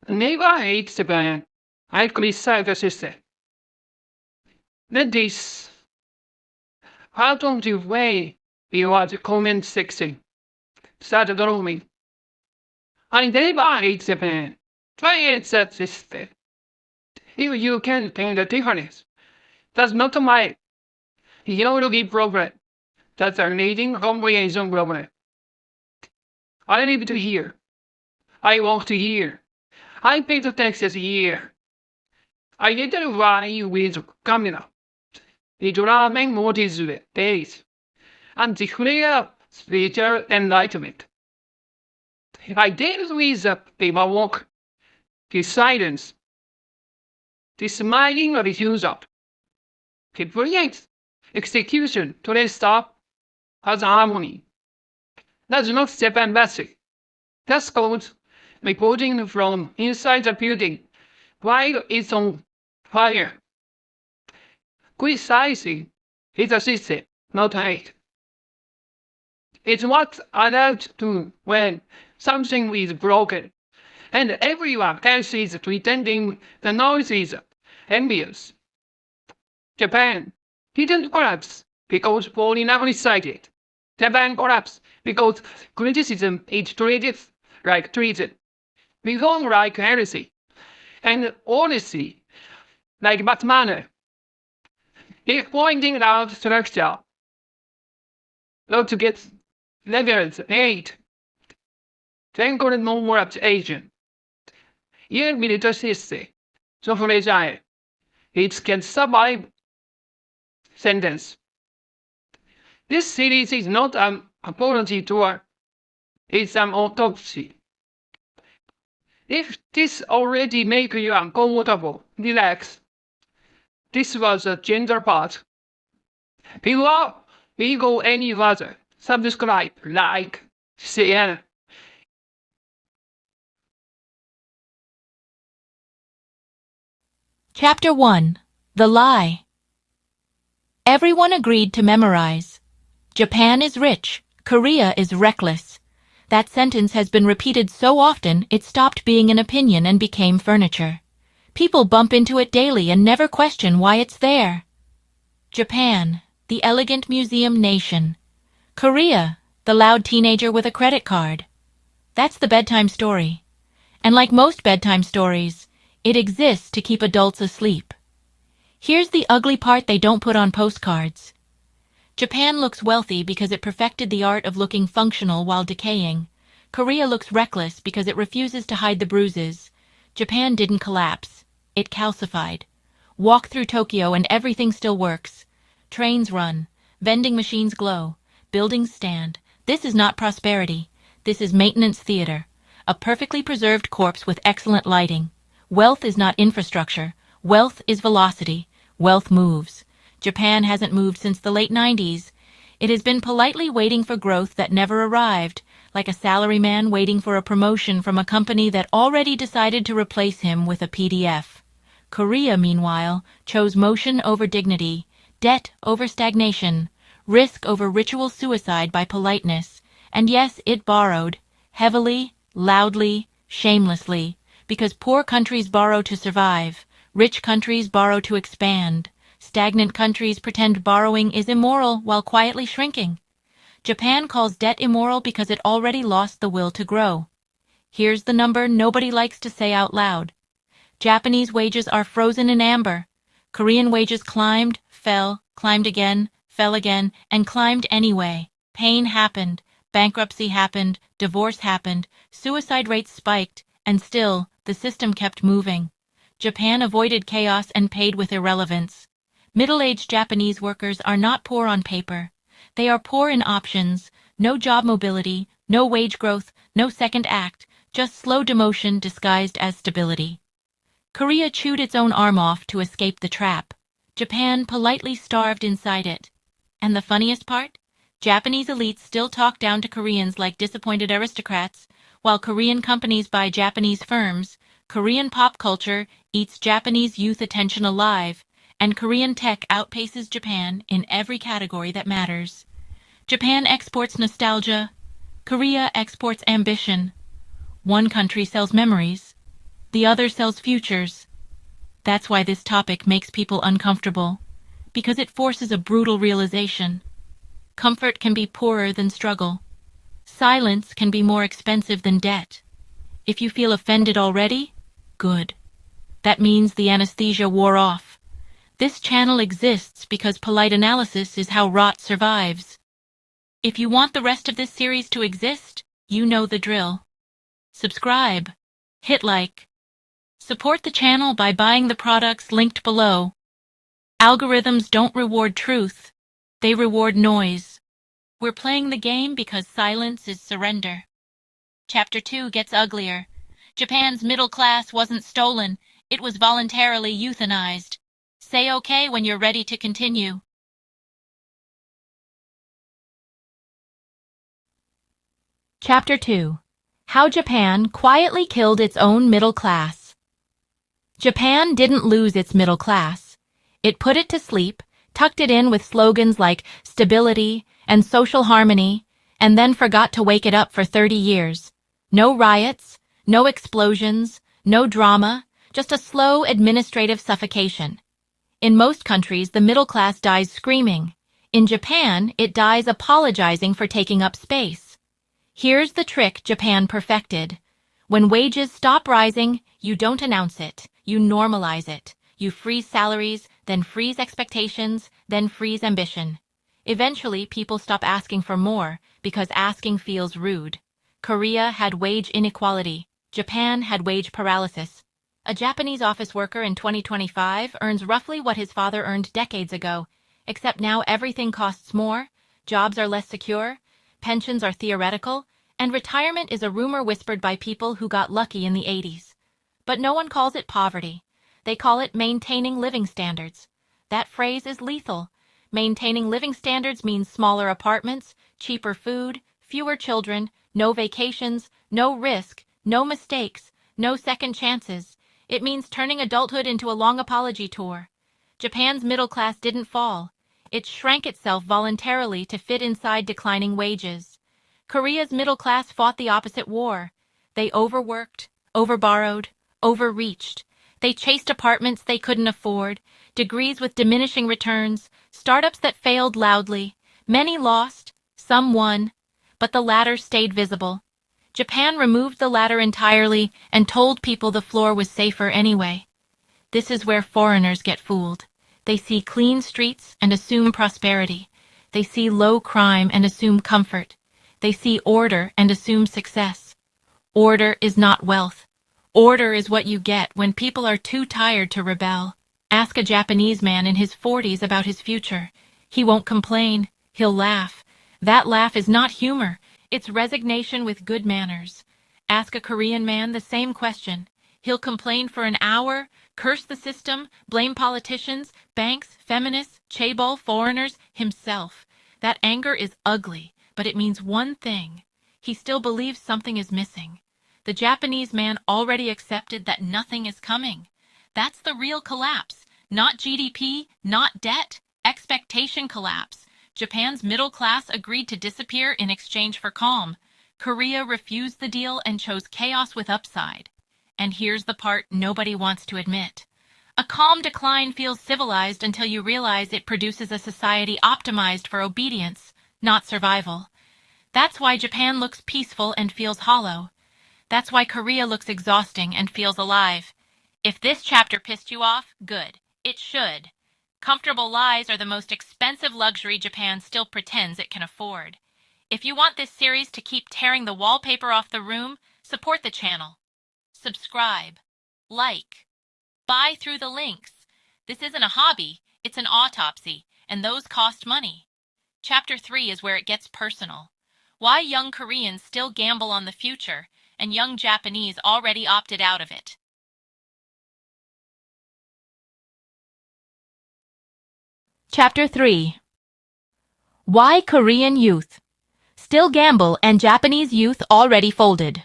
Never hate Japan. I criticize the system. That is, how don't you way you are the comment section? Start me. I never hate Japan. Try it that system. If you can tell the difference, that's not my ideology problem. That's a leading comprehension problem. I live to here. I walk to here. I pay the taxes here. I get to ride with camera. The driving notice days. And the clear spiritual enlightenment. I deal with the paperwork, the silence, the smiling refusal, the brilliant execution to the stop has harmony. That's not Japan basic. That's called reporting from inside the building while it's on fire. Criticizing is a system, not hate. It's what adults do when something is broken, and everyone else is pretending the noise is envious. Japan didn't collapse because falling recited. Japan collapsed because criticism is treated like treason, reform like heresy, and honesty like bad manner. If pointing out structure, not to get levels 8, then couldn't know more of Asian. Yet military system, so fragile, it can survive sentence. This series is not an apology tour, it's an autopsy. If this already makes you uncomfortable, relax. This was a gender part. Before we go any further, subscribe, like, share. Chapter 1. The Lie. Everyone agreed to memorize. Japan is rich, Korea is reckless. That sentence has been repeated so often it stopped being an opinion and became furniture. People bump into it daily and never question why it's there. Japan, the elegant museum nation. Korea, the loud teenager with a credit card. That's the bedtime story. And like most bedtime stories, it exists to keep adults asleep. Here's the ugly part they don't put on postcards. Japan looks wealthy because it perfected the art of looking functional while decaying. Korea looks reckless because it refuses to hide the bruises. Japan didn't collapse. It calcified. Walk through Tokyo and everything still works. Trains run. Vending machines glow. Buildings stand. This is not prosperity. This is maintenance theater. A perfectly preserved corpse with excellent lighting. Wealth is not infrastructure. Wealth is velocity. Wealth moves. Japan hasn't moved since the late 90s. It has been politely waiting for growth that never arrived, like a salaryman waiting for a promotion from a company that already decided to replace him with a PDF. Korea, meanwhile, chose motion over dignity, debt over stagnation, risk over ritual suicide by politeness, and yes, it borrowed, heavily, loudly, shamelessly, because poor countries borrow to survive, rich countries borrow to expand, stagnant countries pretend borrowing is immoral while quietly shrinking. Japan calls debt immoral because it already lost the will to grow. Here's the number nobody likes to say out loud. Japanese wages are frozen in amber. Korean wages climbed, fell, climbed again, fell again, and climbed anyway. Pain happened, bankruptcy happened, divorce happened, suicide rates spiked, and still, the system kept moving. Japan avoided chaos and paid with irrelevance. Middle-aged Japanese workers are not poor on paper. They are poor in options, no job mobility, no wage growth, no second act, just slow demotion disguised as stability. Korea chewed its own arm off to escape the trap. Japan politely starved inside it. And the funniest part? Japanese elites still talk down to Koreans like disappointed aristocrats, while Korean companies buy Japanese firms. Korean pop culture eats Japanese youth attention alive, and Korean tech outpaces Japan in every category that matters. Japan exports nostalgia. Korea exports ambition. One country sells memories. The other sells futures. That's why this topic makes people uncomfortable, because it forces a brutal realization. Comfort can be poorer than struggle. Silence can be more expensive than debt. If you feel offended already, good. That means the anesthesia wore off. This channel exists because polite analysis is how rot survives. If you want the rest of this series to exist, you know the drill. Subscribe. Hit like. Support the channel by buying the products linked below. Algorithms don't reward truth. They reward noise. We're playing the game because silence is surrender. Chapter 2 gets uglier. Japan's middle class wasn't stolen. It was voluntarily euthanized. Say okay when you're ready to continue. Chapter 2. How Japan quietly killed its own middle class. Japan didn't lose its middle class. It put it to sleep, tucked it in with slogans like stability and social harmony, and then forgot to wake it up for 30 years. No riots, no explosions, no drama, just a slow administrative suffocation. In most countries, the middle class dies screaming. In Japan, it dies apologizing for taking up space. Here's the trick Japan perfected. When wages stop rising, you don't announce it. You normalize it. You freeze salaries, then freeze expectations, then freeze ambition. Eventually, people stop asking for more because asking feels rude. Korea had wage inequality. Japan had wage paralysis. A Japanese office worker in 2025 earns roughly what his father earned decades ago, except now everything costs more, jobs are less secure, pensions are theoretical, and retirement is a rumor whispered by people who got lucky in the 80s. But no one calls it poverty. They call it maintaining living standards. That phrase is lethal. Maintaining living standards means smaller apartments, cheaper food, fewer children, no vacations, no risk, no mistakes, no second chances. It means turning adulthood into a long apology tour. Japan's middle class didn't fall. It shrank itself voluntarily to fit inside declining wages. Korea's middle class fought the opposite war. They overworked, overborrowed, overreached. They chased apartments they couldn't afford, degrees with diminishing returns, startups that failed loudly. Many lost, some won, but the latter stayed visible. Japan removed the latter entirely and told people the floor was safer anyway. This is where foreigners get fooled. They see clean streets and assume prosperity. They see low crime and assume comfort. They see order and assume success. Order is not wealth. Order is what you get when people are too tired to rebel. Ask a Japanese man in his 40s about his future. He won't complain. He'll laugh. That laugh is not humor. It's resignation with good manners. Ask a Korean man the same question. He'll complain for an hour, curse the system, blame politicians, banks, feminists, chaebol, foreigners, himself. That anger is ugly, but it means one thing. He still believes something is missing. The Japanese man already accepted that nothing is coming. That's the real collapse. Not GDP, not debt, expectation collapse. Japan's middle class agreed to disappear in exchange for calm. Korea refused the deal and chose chaos with upside. And here's the part nobody wants to admit. A calm decline feels civilized until you realize it produces a society optimized for obedience, not survival. That's why Japan looks peaceful and feels hollow. That's why Korea looks exhausting and feels alive. If this chapter pissed you off, good. It should. Comfortable lies are the most expensive luxury Japan still pretends it can afford. If you want this series to keep tearing the wallpaper off the room, support the channel. Subscribe. Like. Buy through the links. This isn't a hobby, it's an autopsy, and those cost money. Chapter 3 is where it gets personal. Why young Koreans still gamble on the future, and young Japanese already opted out of it. Chapter 3. Why Korean youth still gamble and Japanese youth already folded.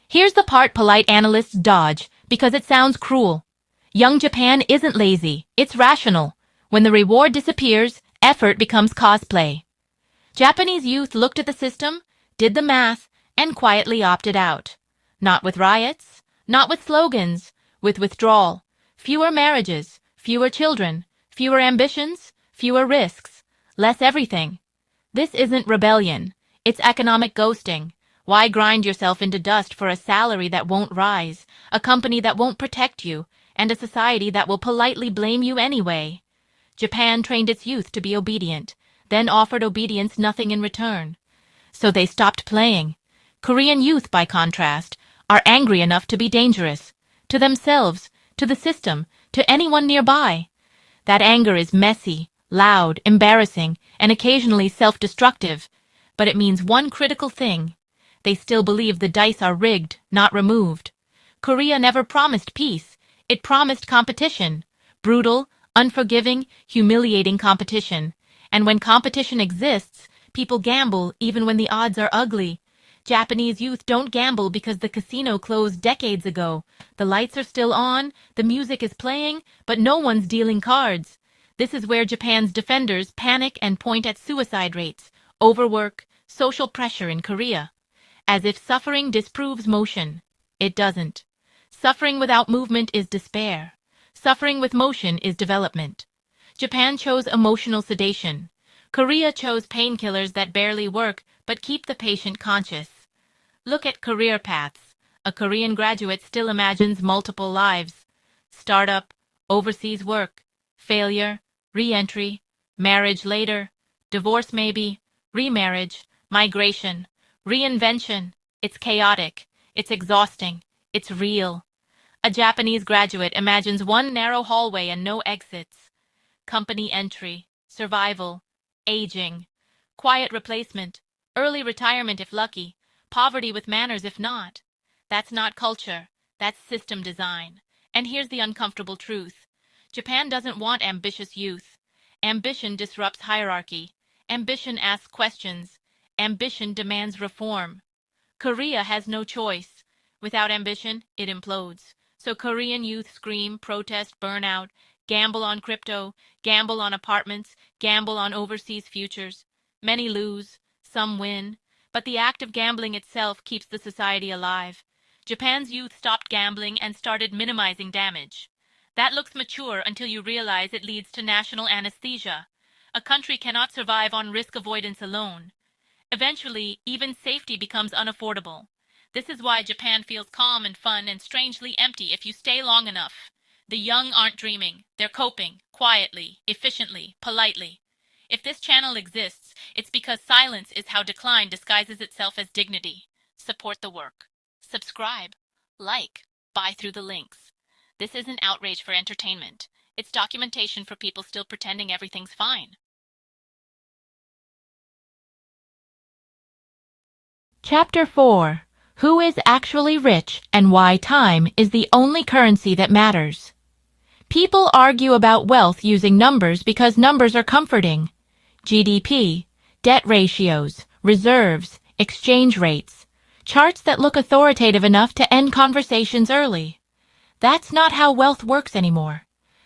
Here's the part polite analysts dodge because it sounds cruel. Young Japan isn't lazy, it's rational. When the reward disappears, effort becomes cosplay. Japanese youth looked at the system, did the math, and quietly opted out. Not with riots, Not with slogans, with withdrawal. Fewer marriages, fewer children, fewer ambitions, fewer risks, less everything. This isn't rebellion. It's economic ghosting. Why grind yourself into dust for a salary that won't rise, a company that won't protect you, and a society that will politely blame you anyway? Japan trained its youth to be obedient, then offered obedience nothing in return. So they stopped playing. Korean youth, by contrast, are angry enough to be dangerous. To themselves, to the system, to anyone nearby. That anger is messy, loud, embarrassing, and occasionally self-destructive. But it means one critical thing. They still believe the dice are rigged, not removed. Korea never promised peace. It promised competition. Brutal, unforgiving, humiliating competition. And when competition exists, people gamble even when the odds are ugly. Japanese youth don't gamble because the casino closed decades ago. The lights are still on, the music is playing, but no one's dealing cards. This is where Japan's defenders panic and point at suicide rates, overwork, social pressure in Korea. As if suffering disproves motion. It doesn't. Suffering without movement is despair. Suffering with motion is development. Japan chose emotional sedation. Korea chose painkillers that barely work but keep the patient conscious. Look at career paths. A Korean graduate still imagines multiple lives. Startup, overseas work, failure, re-entry, marriage later, divorce maybe, remarriage, migration, reinvention. It's chaotic. It's exhausting. It's real. A Japanese graduate imagines one narrow hallway and no exits. Company entry, survival, aging, quiet replacement, early retirement if lucky, poverty with manners if not. That's not culture. That's system design. And here's the uncomfortable truth. Japan doesn't want ambitious youth. Ambition disrupts hierarchy. Ambition asks questions. Ambition demands reform. Korea has no choice. Without ambition, it implodes. So Korean youth scream, protest, burnout, gamble on crypto, gamble on apartments, gamble on overseas futures. Many lose, some win, but the act of gambling itself keeps the society alive. Japan's youth stopped gambling and started minimizing damage. That looks mature until you realize it leads to national anesthesia. A country cannot survive on risk avoidance alone. Eventually, even safety becomes unaffordable. This is why Japan feels calm and fun and strangely empty if you stay long enough. The young aren't dreaming. They're coping, quietly, efficiently, politely. If this channel exists, it's because silence is how decline disguises itself as dignity. Support the work. Subscribe. Like. Buy through the links. This isn't outrage for entertainment. It's documentation for people still pretending everything's fine. Chapter 4. Who is actually rich and why time is the only currency that matters. People argue about wealth using numbers because numbers are comforting. GDP, debt ratios, reserves, exchange rates, charts that look authoritative enough to end conversations early. That's not how wealth works anymore.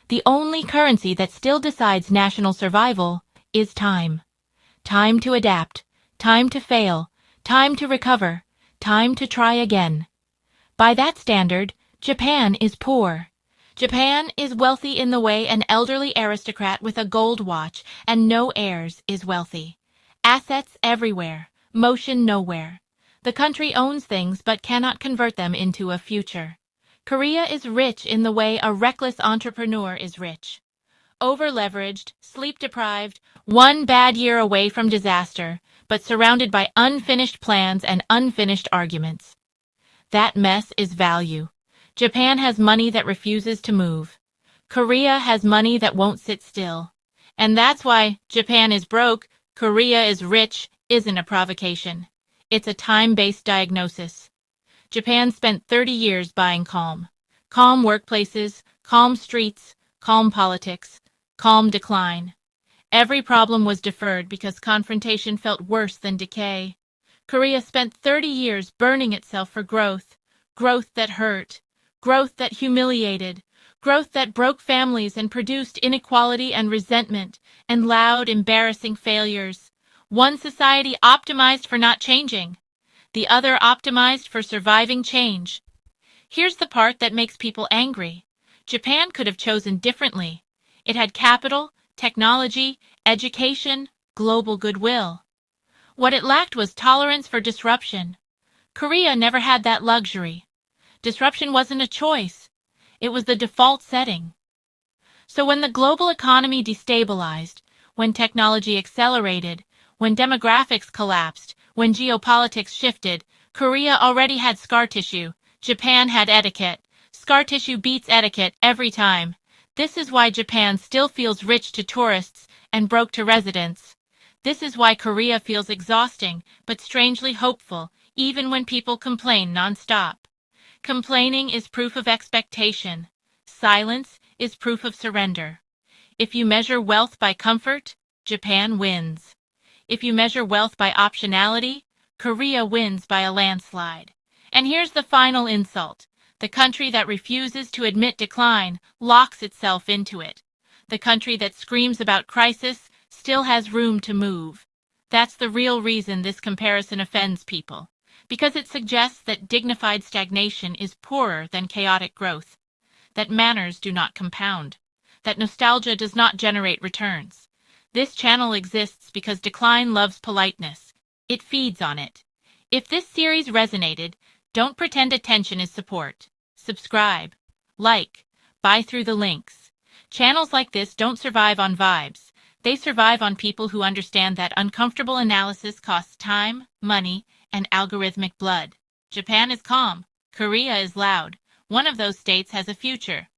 The only currency that still decides national survival is time. Time to adapt, time to fail, time to recover, time to try again. By that standard, Japan is poor. Japan is wealthy in the way an elderly aristocrat with a gold watch and no heirs is wealthy. Assets everywhere, motion nowhere. The country owns things but cannot convert them into a future. Korea is rich in the way a reckless entrepreneur is rich. Over-leveraged, sleep-deprived, one bad year away from disaster, but surrounded by unfinished plans and unfinished arguments. That mess is value. Japan has money that refuses to move. Korea has money that won't sit still. And that's why Japan is broke, Korea is rich isn't a provocation. It's a time-based diagnosis. Japan spent 30 years buying calm. Calm workplaces, calm streets, calm politics, calm decline. Every problem was deferred because confrontation felt worse than decay. Korea spent 30 years burning itself for growth. Growth that hurt. Growth that humiliated. Growth that broke families and produced inequality and resentment and loud, embarrassing failures. One society optimized for not changing. The other optimized for surviving change. Here's the part that makes people angry. Japan could have chosen differently. It had capital, technology, education, global goodwill. What it lacked was tolerance for disruption. Korea never had that luxury. Disruption wasn't a choice. It was the default setting. So when the global economy destabilized, when technology accelerated, when demographics collapsed, when geopolitics shifted, Korea already had scar tissue. Japan had etiquette. Scar tissue beats etiquette every time. This is why Japan still feels rich to tourists and broke to residents. This is why Korea feels exhausting, but strangely hopeful, even when people complain nonstop. Complaining is proof of expectation. Silence is proof of surrender. If you measure wealth by comfort, Japan wins. If you measure wealth by optionality, Korea wins by a landslide. And here's the final insult. The country that refuses to admit decline locks itself into it. The country that screams about crisis still has room to move. That's the real reason this comparison offends people. Because it suggests that dignified stagnation is poorer than chaotic growth. That manners do not compound. That nostalgia does not generate returns. This channel exists because decline loves politeness. It feeds on it. If this series resonated, don't pretend attention is support. Subscribe, like, buy through the links. Channels like this don't survive on vibes. They survive on people who understand that uncomfortable analysis costs time, money, and algorithmic blood. Japan is calm. Korea is loud. One of those states has a future.